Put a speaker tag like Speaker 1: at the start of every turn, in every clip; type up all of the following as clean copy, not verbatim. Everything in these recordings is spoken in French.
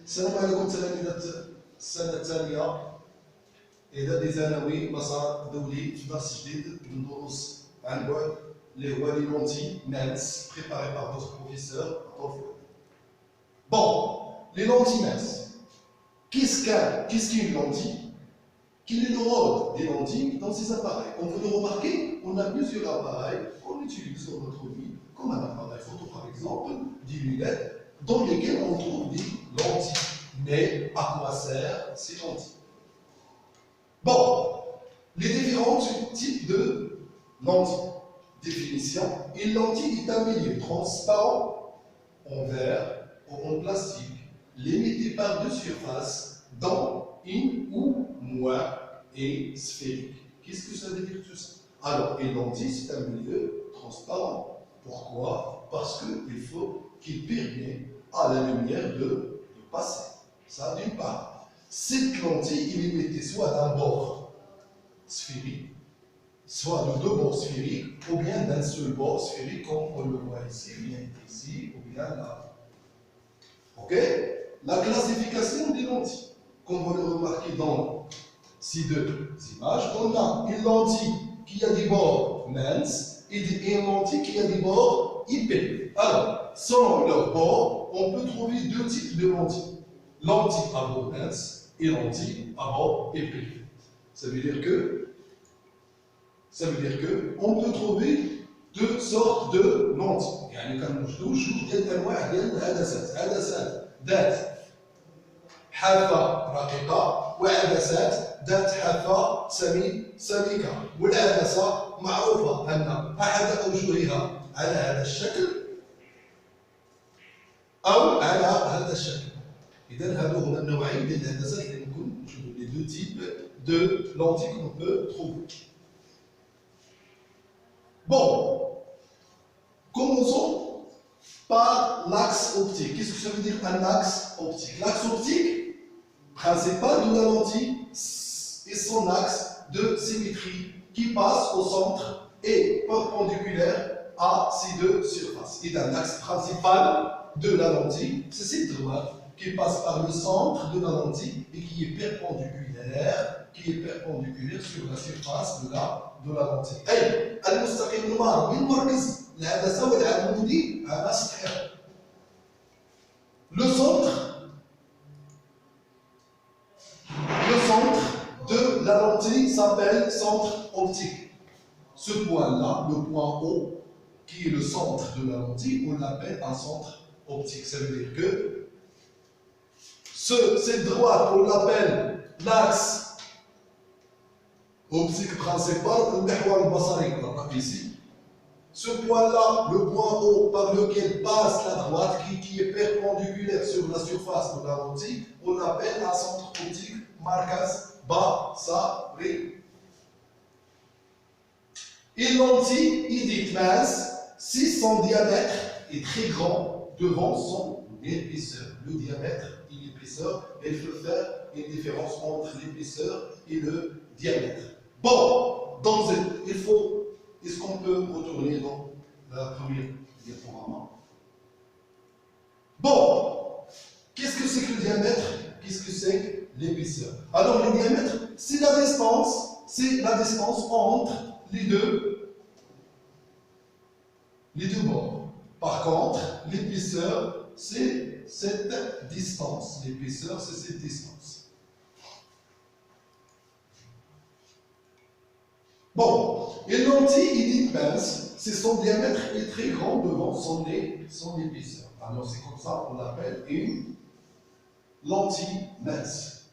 Speaker 1: السلام عليكم تلاميذ السنة الثانية إعدادي ثانوي مسار دولي في درس جديد من دروس عن بعد اللي هو لي لونتي مانس préparé par votre professeur Rodolphe. Bon, les lentilles minces. Qu'est-ce qu'une lentille? Quel est le rôle des lentilles dans ces appareils? Comme vous le remarquez, on a plusieurs appareils qu'on utilise dans notre vie, comme un appareil photo par exemple, des lunettes, dans lesquelles on trouve des lentilles. Mais à quoi servent ces lentilles? Bon, les différents types de lentilles. Définition, une lentille est un milieu transparent en verre ou en plastique, limité par deux surfaces, dont une ou moins est sphérique. Qu'est-ce que ça veut dire tout ça? Alors, une lentille, c'est un milieu transparent. Pourquoi? Parce qu'il faut qu'il permette à la lumière de passer. Ça, d'une part. Cette lentille, il est limitée soit d'un bord sphérique, soit de deux bords sphériques, ou bien d'un seul bord sphérique, comme on le voit ici, bien ici, ou bien là. Ok? La classification des lentilles. Comme vous le remarquez dans ces deux images, on a une lentille qui a des bords minces et une lentille qui a des bords épais. Alors, selon leurs bords, on peut trouver deux types de lentilles. Lentille à bord mince et lentille à bord épais. Ça veut dire que on peut trouver deux sortes de lentilles. يعني كنوجدوا جوج ديال الانواع ديال العدسات، عدسات ذات حافه رقيقه وعدسات ذات حافه سميكه، والعدسه معروفه ان احد اوجهها على هذا الشكل او على هذا الشكل. اذا هذو هما النوعين ديال العدسات اللي ممكن نشوفوا لي دو تيب دو lentilles qu'on peut trouver. Bon, commençons par l'axe optique. Qu'est-ce que ça veut dire un axe optique? L'axe optique principal de la lentille est son axe de symétrie qui passe au centre et perpendiculaire à ces deux surfaces. Et un axe principal de la lentille, c'est cette droite qui passe par le centre de la lentille et qui est perpendiculaire sur la surface de la lentille. أي المستقيم المعرض من مركز العدسة والعمودي على سطحها. Le centre de la lentille s'appelle centre optique. Ce point-là, le point O, qui est le centre de la lentille, on l'appelle un centre optique. Ça veut dire que cette droite, on l'appelle l'axe optique principal, le محور البصري ici. Ce point-là, le point O par lequel passe la droite, qui est perpendiculaire sur la surface de la lentille, on l'appelle un centre optique markaz basari. Une lentille est dite mince si son diamètre est très grand devant son épaisseur. Le diamètre et l'épaisseur, il faut faire une différence entre l'épaisseur et le diamètre. Bon, est-ce qu'on peut retourner dans la première diaporama? Bon, qu'est-ce que c'est que le diamètre? Qu'est-ce que c'est que l'épaisseur? Alors, le diamètre, c'est la distance entre les deux bords. Par contre, l'épaisseur, c'est cette distance. L'épaisseur, c'est cette distance. Bon, une lentille est dite mince si son diamètre est très grand devant son épaisseur. Alors c'est comme ça qu'on l'appelle une lentille mince.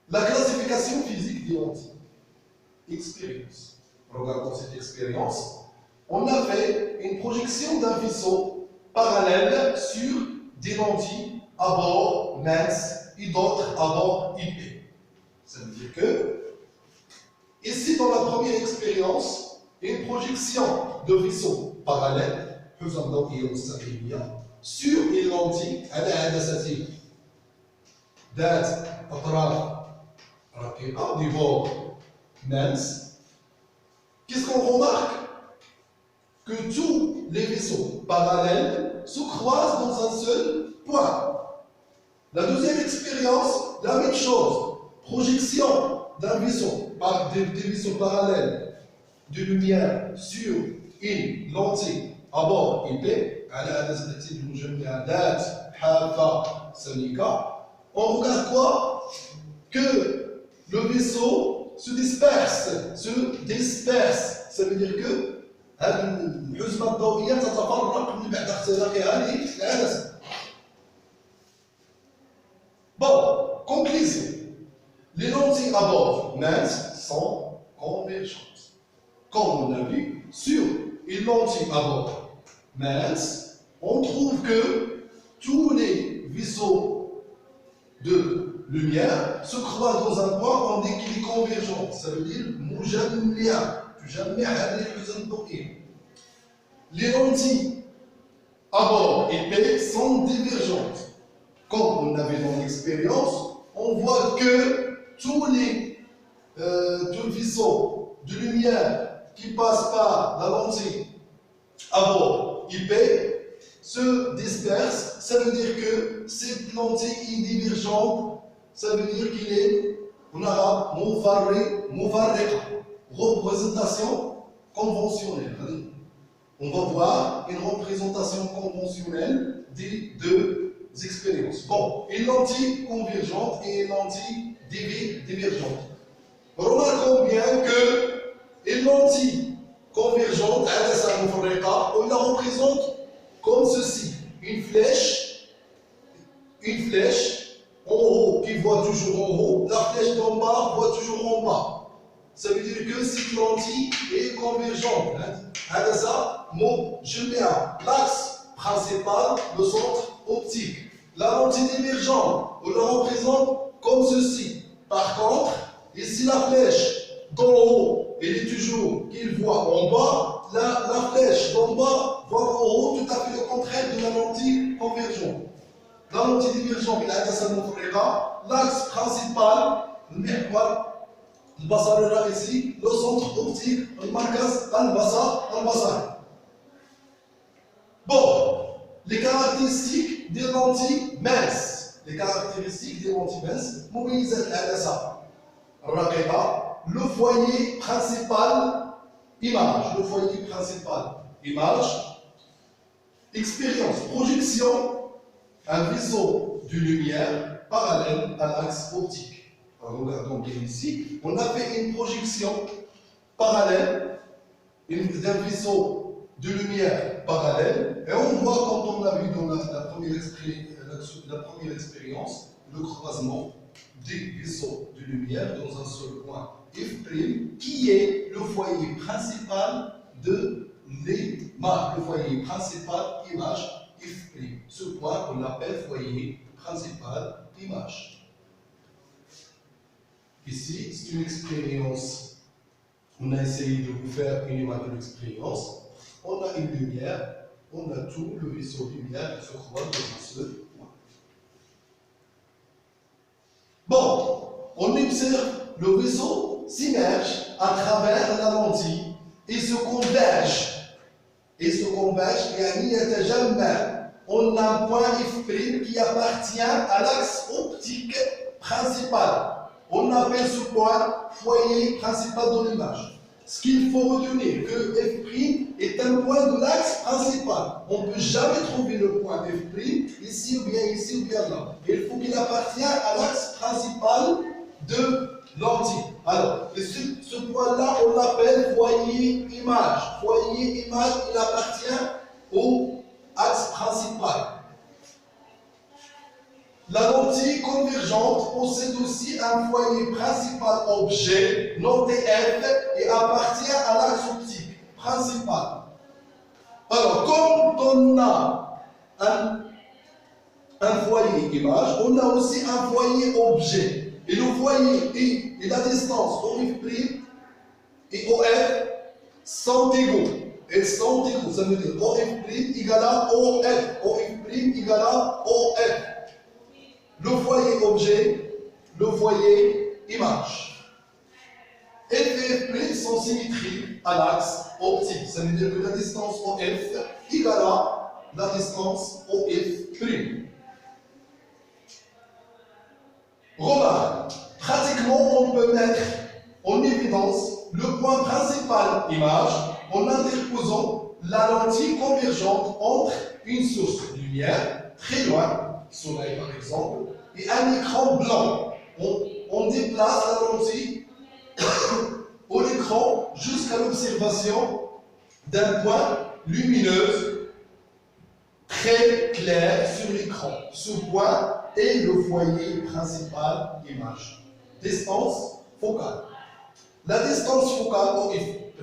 Speaker 1: La classification physique des lentilles. Expérience. Regardons cette expérience. On a fait une projection d'un faisceau parallèle sur des lentilles à bord mince et d'autres à bord épais. Ça veut dire que ici, dans la première expérience, une projection de faisceau parallèle sur une lentille على عدسة ذات أطراف رقيقة des bords minces. Qu'est-ce qu'on remarque? Que tous les vaisseaux parallèles se croisent dans un seul point. La deuxième expérience, la même chose. Projection d'un vaisseau, des vaisseaux parallèles de lumière sur une lentille à bord IP. On regarde quoi? Que le vaisseau se disperse. Ça veut dire que الحزمة الضوئية تتفرق من بعد اختراقها للعدسة. Bon, conclusion. Les lentilles à bord minces sont convergentes. Comme on a vu, sur une lentille à bord mince, on trouve que tous les vaisseaux de lumière se croisent dans un point, on dit qu'il est convergent. Ça veut dire مجمع. Les lentilles à bord épais sont divergentes. Comme on avait dans l'expérience, on voit que tous les vaisseaux de lumière qui passent par la lentille à bord IP se dispersent. Ça veut dire que cette lentille est divergente. Ça veut dire qu'il est en arabe mufarriqa, représentation conventionnelle. On va voir une représentation conventionnelle des deux expériences. Bon, une lentille convergente et une lentille divergente. Remarquons bien que une lentille convergente, on la représente comme ceci. Une flèche en haut qui voit toujours en haut, la flèche d'en bas voit toujours en bas. Ça veut dire que cette lentille est convergente. L'axe principal, le centre optique. La lentille divergente, on la représente comme ceci. Par contre, ici la flèche d'en haut, elle est toujours qu'il voit en bas. La flèche d'en bas voit en haut, tout à fait le contraire de la lentille convergente. La lentille divergente, l'axe principal, البصر الرئيسي le centre optique المركز البصري. Bon, les caractéristiques des lentilles minces. Les caractéristiques des lentilles minces, مميزات العدسة الرقيقة. Le foyer principal image. Le foyer principal image. Expérience, projection. Un vaisseau de lumière parallèle à l'axe optique. Regardons bien ici, on a fait une projection parallèle d'un vaisseau de lumière parallèle et on voit, quand on l'a vu dans la première expérience, le croisement des vaisseaux de lumière dans un seul point F', qui est le foyer principal de l'image, le foyer principal image F'. Ce point, on l'appelle foyer principal image. Ici, c'est une expérience. On a essayé de vous faire une image de l'expérience. On a une lumière, on a tout le vaisseau de lumière qui se croise dans un seul point. Bon, on observe le vaisseau s'immerge à travers la lentille et se converge. On a un point F' qui appartient à l'axe optique principal. On appelle ce point foyer principal de l'image. Ce qu'il faut retenir, que F' est un point de l'axe principal. On ne peut jamais trouver le point F' ici ou bien là. Il faut qu'il appartienne à l'axe principal de lentille. Alors, ce point-là, on l'appelle foyer image. Foyer image, il appartient au axe principal. La lentille convergente possède aussi un foyer principal objet noté F et appartient à l'axe optique principal. Alors, comme on a un foyer image, on a aussi un foyer objet. Et le foyer et la distance OF' et OF sont égaux. Elles sont égaux. Ça veut dire OF' égale à OF. OF' égale à OF. Le foyer objet, le foyer image. F et F' sont symétriques à l'axe optique. Ça veut dire que la distance OF égale à la distance OF'. Remarque, pratiquement on peut mettre en évidence le point principal image en interposant la lentille convergente entre une source de lumière très loin, soleil par exemple, et un écran blanc. On déplace la lentille au l'écran jusqu'à l'observation d'un point lumineux très clair sur l'écran. Ce point est le foyer principal image. Distance focale. La distance focale au F'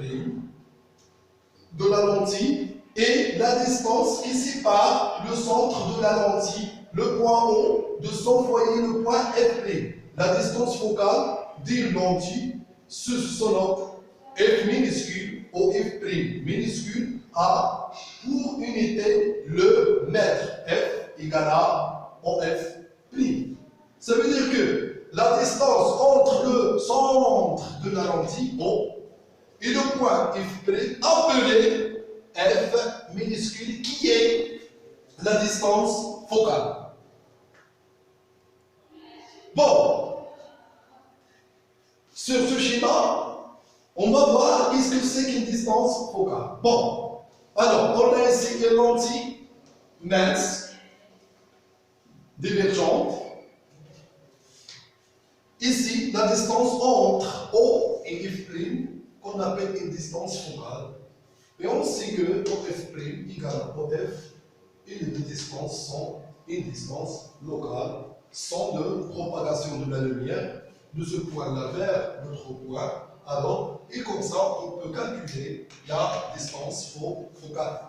Speaker 1: de la lentille est la distance qui sépare le centre de la lentille, le point O, de son foyer, le point F'. La distance focale d'une lentille se note F minuscule au F' minuscule a pour unité le mètre. F égale à OF'. Ça veut dire que la distance entre le centre de la lentille O et le point F' appelé F minuscule qui est la distance focale. Bon, sur ce schéma, on va voir qu'est-ce que c'est qu'une distance focale. Bon, alors on a ici une lentille mince, divergente. Ici, la distance entre O et F' qu'on appelle une distance focale. Et on sait que OF' égale à OF et les deux distances sont une distance locale sans de propagation de la lumière de ce point-là vers notre point. Alors, et comme ça, on peut calculer la distance focale.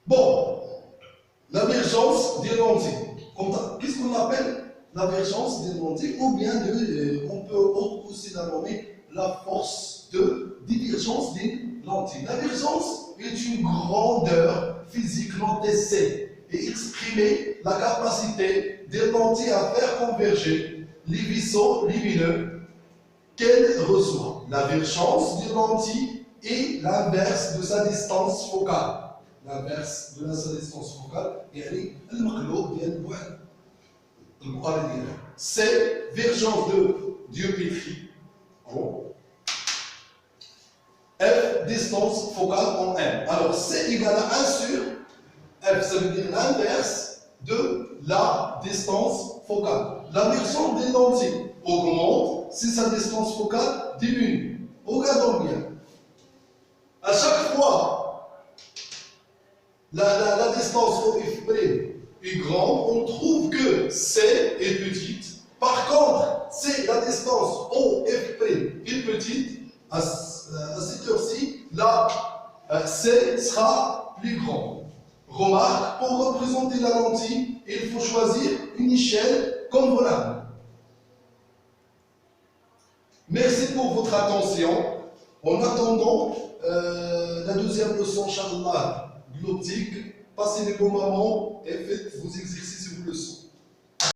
Speaker 1: Bon, la divergence des lentilles. Qu'est-ce qu'on appelle la divergence des lentilles? Ou bien, on peut aussi la nommer la force de divergence des lentilles. La divergence est une grandeur physique non testée et exprimer la capacité des lentilles à faire converger les vaisseaux lumineux qu'elles reçoivent. La divergence des lentilles est l'inverse de sa distance focale. L'inverse de sa distance focale, يعني المقلوب ديال البعد المقابل ديالها. C'est divergence de Diopétrie. F distance focale en M. Alors C égale à 1 sur F, ça veut dire l'inverse de la distance focale. L'inversion des lentilles augmente si sa distance focale diminue. Regardons bien. À chaque fois, la distance au F' est grande, on trouve que C est petite. Par contre, si la distance au F' est petite, à cette heure-ci, la C sera plus grande. Remarque, pour représenter la lentille, il faut choisir une échelle convenable. Merci pour votre attention. En attendant la deuxième leçon, Inch'Allah, de l'optique, passez les bons moments et faites vos exercices et vos leçons.